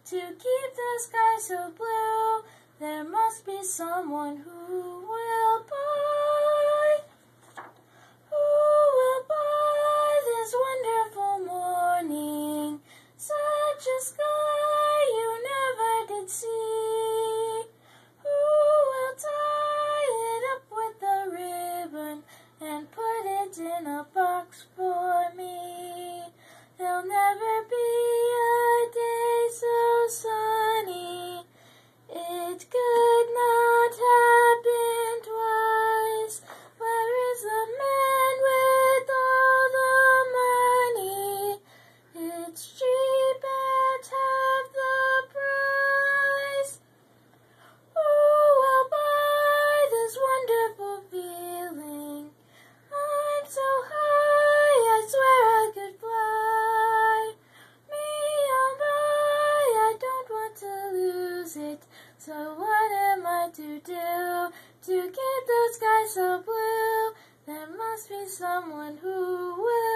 To keep the sky so blue, there must be someone who will buy. Who will buy this wonderful morning? Such a sky you never did see. Who will tie it up with a ribbon and put it in a box for me? There'll never be a day so sunny it could not happen twice. Where is the man with all the money? It's cheap at half the price. Who will buy this wonderful feeling? I'm so high, I swear I could fly. Me, oh my, I don't want to lose it. So what am I to do to keep the sky so blue? There must be someone who will.